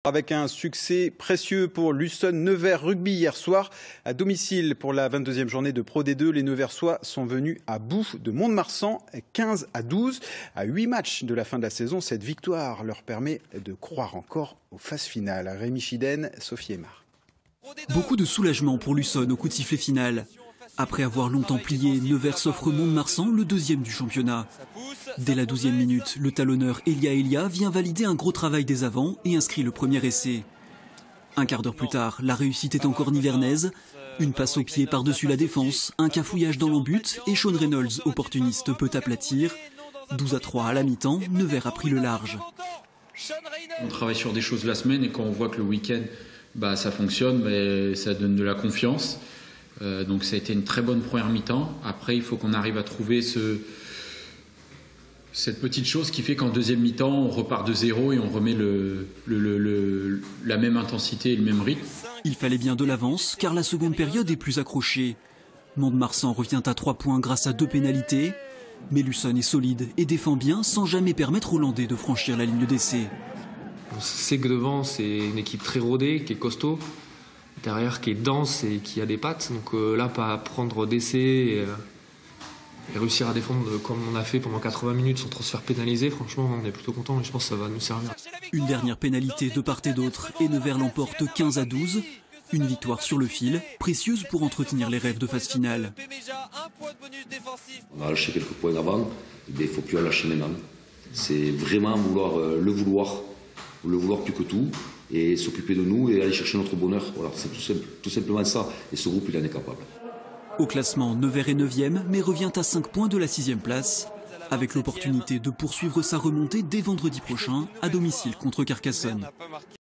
Avec un succès précieux pour l'Husson Nevers Rugby hier soir à domicile pour la 22e journée de Pro D2. Les Neversois sont venus à bout de Mont-de-Marsan 15-12 à 8 matchs de la fin de la saison. Cette victoire leur permet de croire encore aux phases finales. Rémi Chiden, Sophie Aymar. Beaucoup de soulagement pour l'Husson au coup de sifflet final. Après avoir longtemps plié, Nevers s'offre Mont-de-Marsan, le deuxième du championnat. Dès la 12e minute, le talonneur Elia vient valider un gros travail des avants et inscrit le premier essai. Un quart d'heure plus tard, la réussite est encore nivernaise. Une passe au pied par-dessus la défense, un cafouillage dans l'embut et Sean Reynolds, opportuniste, peut aplatir. 12-3 à la mi-temps, Nevers a pris le large. On travaille sur des choses la semaine et quand on voit que le week-end ça fonctionne, ça donne de la confiance. Donc ça a été une très bonne première mi-temps. Après, il faut qu'on arrive à trouver cette petite chose qui fait qu'en deuxième mi-temps, on repart de zéro et on remet la même intensité et le même rythme. Il fallait bien de l'avance, car la seconde période est plus accrochée. Mont-de-Marsan revient à 3 points grâce à 2 pénalités. Mais l'Husson est solide et défend bien sans jamais permettre aux Hollandais de franchir la ligne d'essai. On sait que devant, c'est une équipe très rodée, qui est costaud. Derrière, qui est dense et qui a des pattes. Donc là, pas prendre d'essai et réussir à défendre comme on a fait pendant 80 minutes sans trop se faire pénaliser. Franchement, on est plutôt content et je pense que ça va nous servir. Une dernière pénalité de part et d'autre et Nevers l'emporte 15-12. Une victoire sur le fil, précieuse pour entretenir les rêves de phase finale. On a lâché quelques points avant, mais il ne faut plus en lâcher maintenant. C'est vraiment le vouloir plus que tout. Et s'occuper de nous et aller chercher notre bonheur. Voilà, c'est tout simplement ça. Et ce groupe, il en est capable. Au classement, Nevers est 9e, mais revient à 5 points de la 6e place, avec l'opportunité de poursuivre sa remontée dès vendredi prochain, à domicile contre Carcassonne.